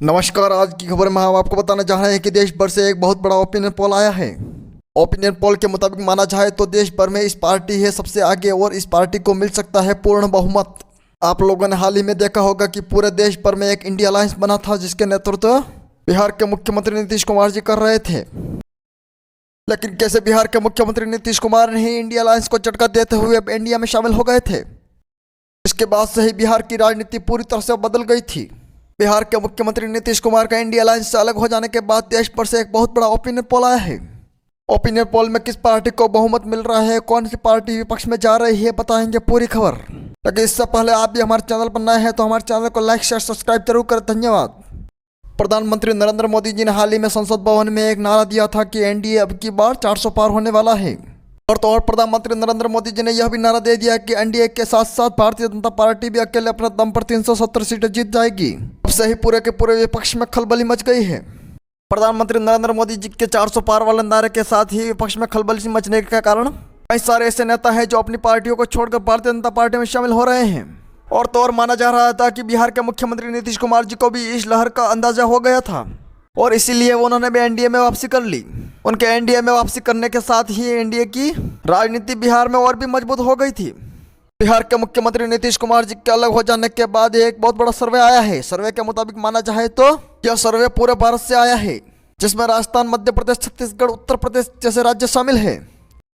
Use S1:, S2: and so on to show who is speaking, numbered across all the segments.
S1: नमस्कार। आज की खबर में हम आपको बताना चाह रहे हैं कि देश भर से एक बहुत बड़ा ओपिनियन पोल आया है। ओपिनियन पोल के मुताबिक माना जाए तो देश भर में इस पार्टी है सबसे आगे और इस पार्टी को मिल सकता है पूर्ण बहुमत। आप लोगों ने हाल ही में देखा होगा कि पूरे देश भर में एक इंडिया अलायंस बना था जिसके नेतृत्व बिहार के मुख्यमंत्री नीतीश कुमार जी कर रहे थे। लेकिन कैसे बिहार के मुख्यमंत्री नीतीश कुमार ने ही इंडिया अलायंस को झटका देते हुए अब इंडिया में शामिल हो गए थे। इसके बाद से ही बिहार की राजनीति पूरी तरह से बदल गई थी। बिहार के मुख्यमंत्री नीतीश कुमार का इंडिया अलायंस से अलग हो जाने के बाद देश भर से एक बहुत बड़ा ओपिनियन पोल आया है। ओपिनियन पोल में किस पार्टी को बहुमत मिल रहा है, कौन सी पार्टी विपक्ष में जा रही है, बताएंगे पूरी खबर। लेकिन इससे पहले आप भी हमारे चैनल पर नए हैं तो हमारे चैनल को लाइक शेयर सब्सक्राइब जरूर करें। धन्यवाद। प्रधानमंत्री नरेंद्र मोदी जी ने हाल ही में संसद भवन में एक नारा दिया था कि एनडीए अब की बार 400 पार होने वाला है। और प्रधानमंत्री नरेंद्र मोदी जी ने यह भी नारा दे दिया कि एनडीए के साथ साथ भारतीय जनता पार्टी भी अकेले अपने दम पर 370 सीटें जीत जाएगी। अब से ही पूरे के पूरे विपक्ष में खलबली मच गई है। प्रधानमंत्री नरेंद्र मोदी जी के 400 पार वाले नारे के साथ ही विपक्ष में खलबली मचने के कारण कई सारे ऐसे नेता हैं जो अपनी पार्टियों को छोड़कर भारतीय जनता पार्टी में शामिल हो रहे हैं। और माना जा रहा था कि बिहार के मुख्यमंत्री नीतीश कुमार जी को भी इस लहर का अंदाजा हो गया था और इसीलिए उन्होंने भी एनडीए में वापसी कर ली। उनके एनडीए में वापसी करने के साथ ही एनडीए की राजनीति बिहार में और भी मजबूत हो गई थी। बिहार के मुख्यमंत्री नीतीश कुमार जी के अलग हो जाने के बाद एक बहुत बड़ा सर्वे आया है। सर्वे के मुताबिक माना जाए तो यह सर्वे पूरे भारत से आया है, जिसमें राजस्थान, मध्य प्रदेश, छत्तीसगढ़, उत्तर प्रदेश जैसे राज्य शामिल है।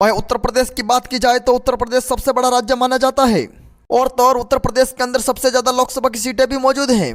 S1: वहीं उत्तर प्रदेश की बात की जाए तो उत्तर प्रदेश सबसे बड़ा राज्य माना जाता है और तो और उत्तर प्रदेश के अंदर सबसे ज्यादा लोकसभा की सीटें भी मौजूद हैं।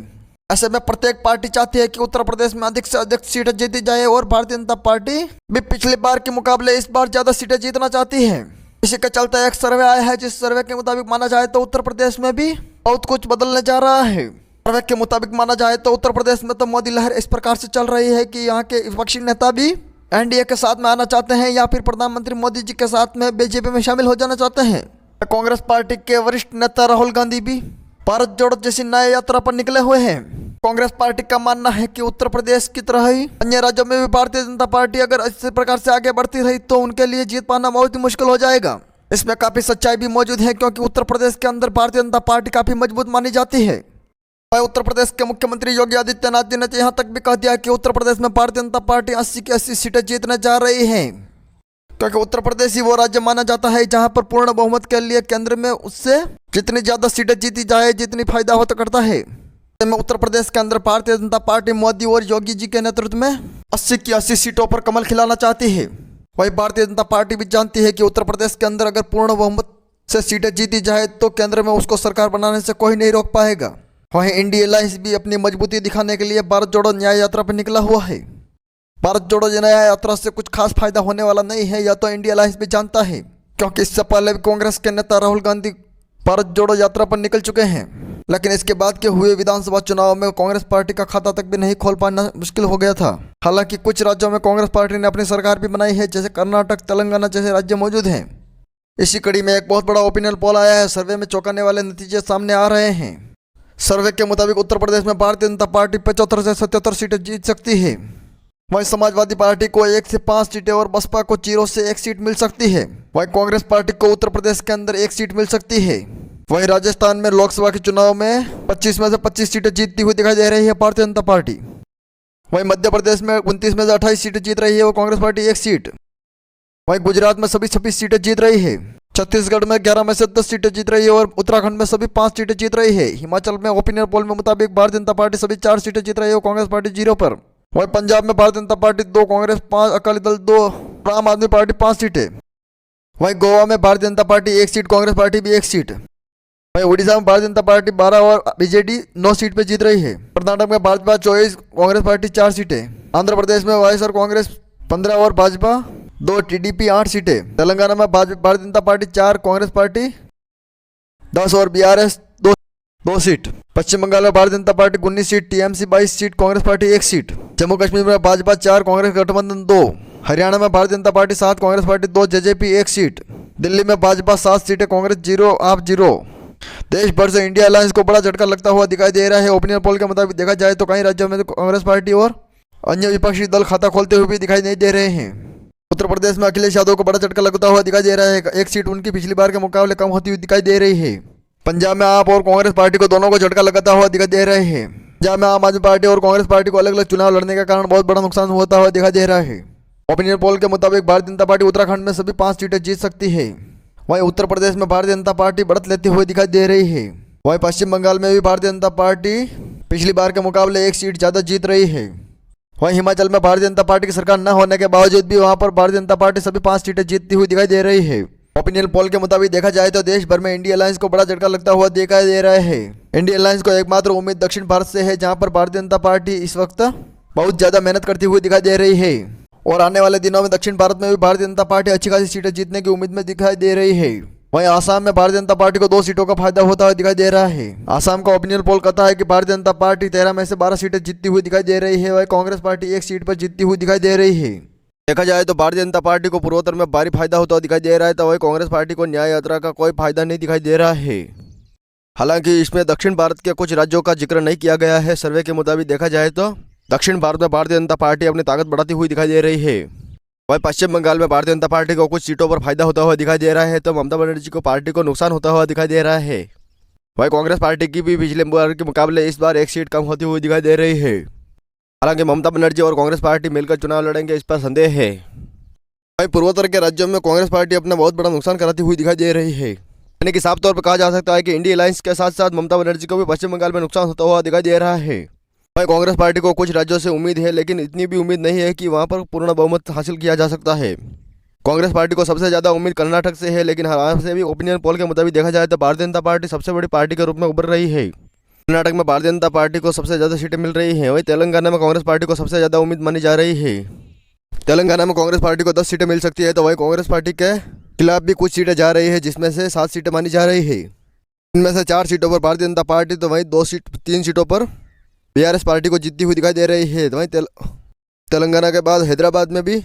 S1: ऐसे में प्रत्येक पार्टी चाहती है कि उत्तर प्रदेश में अधिक से अधिक सीटें जीती जाए और भारतीय जनता पार्टी भी पिछली बार के मुकाबले इस बार ज्यादा सीटें जीतना चाहती है। इसी के चलते एक सर्वे आया है, जिस सर्वे के मुताबिक माना जाए तो उत्तर प्रदेश में भी बहुत कुछ बदलने जा रहा है। सर्वे के मुताबिक माना जाए तो उत्तर प्रदेश में तो मोदी लहर इस प्रकार से चल रही है कि यहाँ के विपक्षी नेता भी एनडीए के साथ में आना चाहते हैं या फिर प्रधानमंत्री मोदी जी के साथ में बीजेपी में शामिल हो जाना चाहते हैं। कांग्रेस पार्टी के वरिष्ठ नेता राहुल गांधी भी भारत जोड़ो जैसी नई यात्रा पर निकले हुए हैं। कांग्रेस पार्टी का मानना है कि उत्तर प्रदेश की तरह ही अन्य राज्यों में भी भारतीय जनता पार्टी अगर इसी प्रकार से आगे बढ़ती रही तो उनके लिए जीत पाना बहुत ही मुश्किल हो जाएगा। इसमें काफी सच्चाई भी मौजूद है क्योंकि उत्तर प्रदेश के अंदर भारतीय जनता पार्टी काफी मजबूत मानी जाती है। उत्तर प्रदेश के मुख्यमंत्री योगी आदित्यनाथ जी ने यहाँ तक भी कह दिया कि उत्तर प्रदेश में भारतीय जनता पार्टी 80 की 80 सीटें जीतने जा रही है, क्योंकि उत्तर प्रदेश ही वो राज्य माना जाता है जहां पर पूर्ण बहुमत के लिए केंद्र में उससे जितनी ज्यादा सीटें जीती जाए जितनी फायदा होता करता है। उत्तर प्रदेश के अंदर भारतीय जनता पार्टी मोदी और योगी जी के नेतृत्व में 80 की 80 सीटों पर कमल खिलाना चाहती है। वही भारतीय जनता पार्टी भी जानती है कि उत्तर प्रदेश के अंदर अगर पूर्ण बहुमत से सीटें जीती जाए तो केंद्र में उसको सरकार बनाने से कोई नहीं रोक पाएगा। वहीं इंडिया अलायंस भी अपनी मजबूती दिखाने के लिए भारत जोड़ो न्याय यात्रा पर निकला हुआ है। भारत जोड़ो न्याय यात्रा से कुछ खास फायदा होने वाला नहीं है, या तो इंडिया अलायंस भी जानता है, क्योंकि इससे पहले भी कांग्रेस के नेता राहुल गांधी भारत जोड़ो यात्रा पर निकल चुके हैं। लेकिन इसके बाद के हुए विधानसभा चुनाव में कांग्रेस पार्टी का खाता तक भी नहीं खोल पाना मुश्किल हो गया था। हालांकि कुछ राज्यों में कांग्रेस पार्टी ने अपनी सरकार भी बनाई है, जैसे कर्नाटक, तेलंगाना जैसे राज्य मौजूद हैं। इसी कड़ी में एक बहुत बड़ा ओपिनियन पोल आया है। सर्वे में चौंकाने वाले नतीजे सामने आ रहे हैं। सर्वे के मुताबिक उत्तर प्रदेश में भारतीय जनता पार्टी 75 से 77 सीटें जीत सकती है। वहीं समाजवादी पार्टी को 1 से 5 सीटें और बसपा को 0 से 1 सीट मिल सकती है। वहीं कांग्रेस पार्टी को उत्तर प्रदेश के अंदर 1 सीट मिल सकती है। वहीं राजस्थान में लोकसभा के चुनाव में 25 में से 25 सीटें जीतती हुई दिखाई दे रही है भारतीय जनता पार्टी। वहीं मध्य प्रदेश में 29 में से 28 सीटें जीत रही है वो कांग्रेस पार्टी 1 सीट। वहीं गुजरात में सभी 26 सीटें जीत रही है। छत्तीसगढ़ में 11 में से 10 सीटें जीत रही है और उत्तराखंड में सभी 5 सीटें जीत रही है। हिमाचल में ओपिनियन पोल में मुताबिक भारतीय जनता पार्टी सभी 4 सीटें जीत रही है, कांग्रेस पार्टी 0 पर। वहीं पंजाब में भारतीय जनता पार्टी 2, कांग्रेस 5, अकाली दल 2, आम आदमी पार्टी 5 सीटें। वहीं गोवा में Bharatiya Janata party 1 seat, Congress party भी 1 सीट। वहीं उड़ीसा में भारतीय जनता पार्टी 12 और बीजेडी 9 सीट पे जीत रही है। कर्नाटक में भाजपा 24, कांग्रेस पार्टी 4 सीटें। आंध्र प्रदेश में वाईएसआर कांग्रेस 15 और भाजपा 2, टीडीपी 8 सीटें। तेलंगाना में भारतीय जनता पार्टी 4, कांग्रेस पार्टी 10 और बीआरएस 2 सीट। पश्चिम बंगाल में Bharatiya Janata party 19 seat, TMC 22 seat, Congress party 1 seat. Jammu Kashmir में भाजपा 4, कांग्रेस गठबंधन 2। हरियाणा में Bharatiya Janata party 7, Congress party 2, JJP 1 seat. Delhi में भाजपा 7 सीटें, कांग्रेस 0, आप 0। देश भर से इंडिया अलायंस को बड़ा झटका लगता हुआ दिखाई दे रहा है। ओपिनियन पोल के मुताबिक देखा जाए तो कई राज्यों में कांग्रेस पार्टी और अन्य विपक्षी दल खाता खोलते हुए भी दिखाई नहीं दे रहे हैं। उत्तर प्रदेश में अखिलेश यादव को बड़ा झटका लगता हुआ दिखाई दे रहा है। 1 सीट उनकी पिछली बार के मुकाबले कम होती हुई दिखाई दे रही है। पंजाब में आप और कांग्रेस पार्टी को दोनों को झटका लगाता हुआ दिखाई दे रहे हैं। जहां में आम आदमी पार्टी और कांग्रेस पार्टी को अलग अलग चुनाव लड़ने के कारण बहुत बड़ा नुकसान होता हुआ दिखाई दे रहा है। ओपिनियन पोल के मुताबिक भारतीय जनता पार्टी उत्तराखंड में सभी 5 सीटें जीत सकती है। वहीं उत्तर प्रदेश में भारतीय जनता पार्टी बढ़त लेते हुए दिखाई दे रही है। वहीं पश्चिम बंगाल में भी भारतीय जनता पार्टी पिछली बार के मुकाबले 1 सीट ज्यादा जीत रही है। वहीं हिमाचल में भारतीय जनता पार्टी की सरकार न होने के बावजूद भी वहां पर भारतीय जनता पार्टी सभी 5 सीटें जीतती हुई दिखाई दे रही है। ओपिनियन पोल के मुताबिक देखा जाए तो देश भर में इंडिया अलायंस को बड़ा झटका लगता हुआ दिखाई दे रहा है। इंडिया अलायंस को एकमात्र उम्मीद दक्षिण भारत से है, जहां पर भारतीय जनता पार्टी इस वक्त बहुत ज्यादा मेहनत करती हुई दिखाई दे रही है और आने वाले दिनों में दक्षिण भारत में भी भारतीय जनता पार्टी अच्छी खासी सीटें जीतने की उम्मीद में दिखाई दे रही है। वहीं आसाम में भारतीय जनता पार्टी को 2 सीटों का फायदा होता हुआ दिखाई दे रहा है। आसाम का ओपिनियन पोल कहता है कि भारतीय जनता पार्टी 13 में से 12 सीटें जीतती हुई दिखाई दे रही है। वहीं कांग्रेस पार्टी 1 सीट पर जीतती हुई दिखाई दे रही है। देखा जाए तो भारतीय जनता पार्टी को पूर्वोत्तर में भारी फायदा होता हुआ दिखाई दे रहा है, तो वहीं कांग्रेस पार्टी को न्याय यात्रा का कोई फायदा नहीं दिखाई दे रहा है। हालांकि इसमें दक्षिण भारत के कुछ राज्यों का जिक्र नहीं किया गया है। सर्वे के मुताबिक देखा जाए तो दक्षिण भारत में भारतीय जनता पार्टी अपनी ताकत बढ़ाती हुई दिखाई दे रही है। वहीं पश्चिम बंगाल में भारतीय जनता पार्टी को कुछ सीटों पर फायदा होता हुआ दिखाई दे रहा है, तो ममता बनर्जी को पार्टी को नुकसान होता हुआ दिखाई दे रहा है। वहीं कांग्रेस पार्टी की भी पिछले बार के मुकाबले इस बार 1 सीट कम होती हुई दिखाई दे रही है। हालांकि ममता बनर्जी और कांग्रेस पार्टी मिलकर चुनाव लड़ेंगे, इस पर संदेह है। वहीं पूर्वोत्तर के राज्यों में कांग्रेस पार्टी अपना बहुत बड़ा नुकसान कराती हुई दिखाई दे रही है। यानी कि साफ तौर पर कहा जा सकता है कि इंडिया अलायंस के साथ साथ ममता बनर्जी को भी पश्चिम बंगाल में नुकसान होता हुआ दिखाई दे रहा है। वहीं कांग्रेस पार्टी को कुछ राज्यों से उम्मीद है, लेकिन इतनी भी उम्मीद नहीं है कि वहां पर पूर्ण बहुमत हासिल किया जा सकता है। कांग्रेस पार्टी को सबसे ज्यादा उम्मीद कर्नाटक से है, लेकिन हाल से भी ओपिनियन पोल के मुताबिक देखा जाए तो भारतीय जनता पार्टी सबसे बड़ी पार्टी के रूप में उभर रही है। कर्नाटक में भारतीय जनता पार्टी को सबसे ज्यादा सीटें मिल रही हैं। वहीं तेलंगाना में कांग्रेस पार्टी को सबसे ज्यादा उम्मीद मानी जा रही है। तेलंगाना में कांग्रेस पार्टी को 10 सीटें मिल सकती है, तो वहीं कांग्रेस पार्टी के खिलाफ भी कुछ सीटें जा रही है, जिसमें से 7 सीटें मानी जा रही है। इनमें से 4 सीटों पर भारतीय जनता पार्टी, तो वहीं 3 सीटों पर बीआरएस पार्टी को जीतती हुई दिखाई दे रही है। वहीं तेलंगाना के बाद हैदराबाद में भी,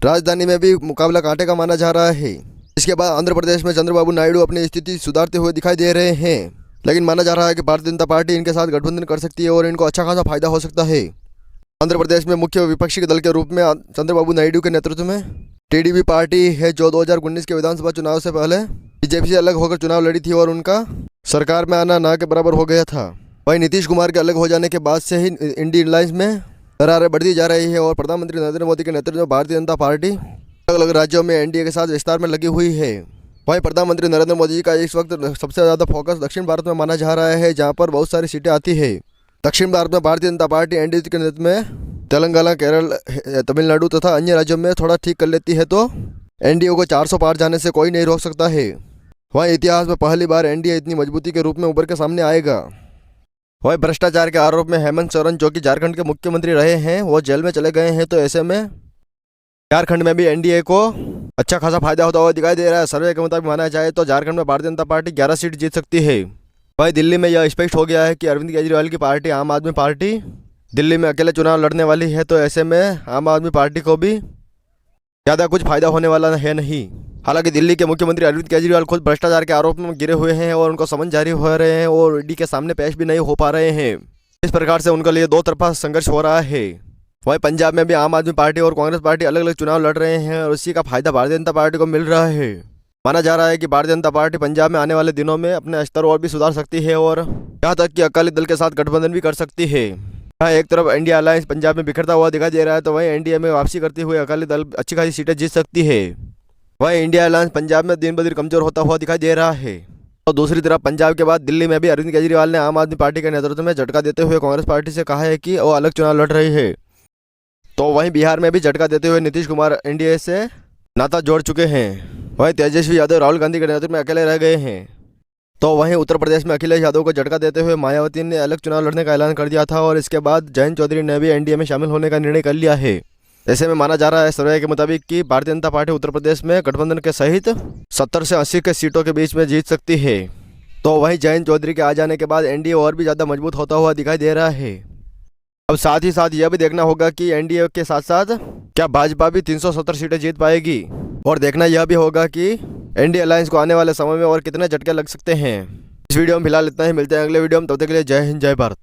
S1: राजधानी में भी मुकाबला कांटे का माना जा रहा है। इसके बाद आंध्र प्रदेश में चंद्रबाबू नायडू अपनी स्थिति सुधारते हुए दिखाई दे रहे हैं, लेकिन माना जा रहा है कि भारतीय जनता पार्टी इनके साथ गठबंधन कर सकती है और इनको अच्छा खासा फायदा हो सकता है। आंध्र प्रदेश में मुख्य विपक्षी दल के रूप में चंद्रबाबू नायडू के नेतृत्व में टीडीपी पार्टी है, जो 2019 के विधानसभा चुनाव से पहले बीजेपी से अलग होकर चुनाव लड़ी थी और उनका सरकार में आना ना के बराबर हो गया था। वहीं नीतीश कुमार के अलग हो जाने के बाद से ही इंडियन अलायंस में दरारें बढ़ती जा रही है और प्रधानमंत्री नरेंद्र मोदी के नेतृत्व में भारतीय जनता पार्टी अलग अलग राज्यों में एनडीए के साथ विस्तार में लगी हुई है। वहीं प्रधानमंत्री नरेंद्र मोदी जी का इस वक्त सबसे ज़्यादा फोकस दक्षिण भारत में माना जा रहा है, जहां पर बहुत सारी सीटें आती है। दक्षिण भारत में भारतीय जनता पार्टी एनडीए के नेतृत्व में तेलंगाना, केरल, तमिलनाडु तथा अन्य राज्यों में थोड़ा ठीक कर लेती है, तो एनडीए को 400 पार जाने से कोई नहीं रोक सकता है। वहीं इतिहास में पहली बार एनडीए इतनी मजबूती के रूप में उभर के सामने आएगा। वहीं भ्रष्टाचार के आरोप में हेमंत सोरेन, जो कि झारखंड के मुख्यमंत्री रहे हैं, वो जेल में चले गए हैं, तो ऐसे में झारखंड में भी एनडीए को अच्छा खासा फायदा होता हुआ दिखाई दे रहा है। सर्वे के मुताबिक माना जाए तो झारखंड में भारतीय जनता पार्टी 11 सीट जीत सकती है। वहीं दिल्ली में यह स्पष्ट हो गया है कि अरविंद केजरीवाल की पार्टी आम आदमी पार्टी दिल्ली में अकेले चुनाव लड़ने वाली है, तो ऐसे में आम आदमी पार्टी को भी ज़्यादा कुछ फायदा होने वाला है नहीं। हालांकि दिल्ली के मुख्यमंत्री अरविंद केजरीवाल खुद भ्रष्टाचार के आरोप में गिरे हुए हैं और उनको समन जारी हो रहे हैं और ईडी के सामने पेश भी नहीं हो पा रहे हैं। इस प्रकार से उनके लिए 2 तरफा संघर्ष हो रहा है। वहीं पंजाब में भी आम आदमी पार्टी और कांग्रेस पार्टी अलग अलग चुनाव लड़ रहे हैं और उसी का फायदा भारतीय जनता पार्टी को मिल रहा है। माना जा रहा है कि भारतीय जनता पार्टी पंजाब में आने वाले दिनों में अपने स्तर और भी सुधार सकती है और यहाँ तक कि अकाली दल के साथ गठबंधन भी कर सकती है। यहाँ एक तरफ इंडिया अलायंस पंजाब में बिखरता हुआ दिखाई दे रहा है, तो वहीं एनडीए में वापसी करते हुए अकाली दल अच्छी खासी सीटें जीत सकती है। वहीं इंडिया अलायंस पंजाब में दिन ब दिन कमजोर होता हुआ दिखाई दे रहा है। और दूसरी तरफ पंजाब के बाद दिल्ली में भी अरविंद केजरीवाल ने आम आदमी पार्टी के नेतृत्व में झटका देते हुए कांग्रेस पार्टी से कहा है कि वो अलग चुनाव लड़ रही है। तो वहीं बिहार में भी झटका देते हुए नीतीश कुमार एनडीए से नाता जोड़ चुके हैं। वहीं तेजस्वी यादव राहुल गांधी के नेतृत्व में अकेले रह गए हैं। तो वहीं उत्तर प्रदेश में अखिलेश यादव को झटका देते हुए मायावती ने अलग चुनाव लड़ने का ऐलान कर दिया था और इसके बाद जयंत चौधरी ने भी एनडीए में शामिल होने का निर्णय कर लिया है। ऐसे में माना जा रहा है सर्वे के मुताबिक कि भारतीय जनता पार्टी उत्तर प्रदेश में गठबंधन के सहित 70 से 80 के सीटों के बीच में जीत सकती है। तो वहीं जयंत चौधरी के आ जाने के बाद एनडीए और भी ज़्यादा मजबूत होता हुआ दिखाई दे रहा है। अब साथ ही साथ यह भी देखना होगा कि एनडीए के साथ साथ क्या भाजपा भी 370 सीटें जीत पाएगी और देखना यह भी होगा कि एनडीए अलायंस को आने वाले समय में और कितने झटके लग सकते हैं। इस वीडियो में फिलहाल इतना ही, मिलते हैं अगले वीडियो में, तब तक के लिए जय हिंद जय भारत।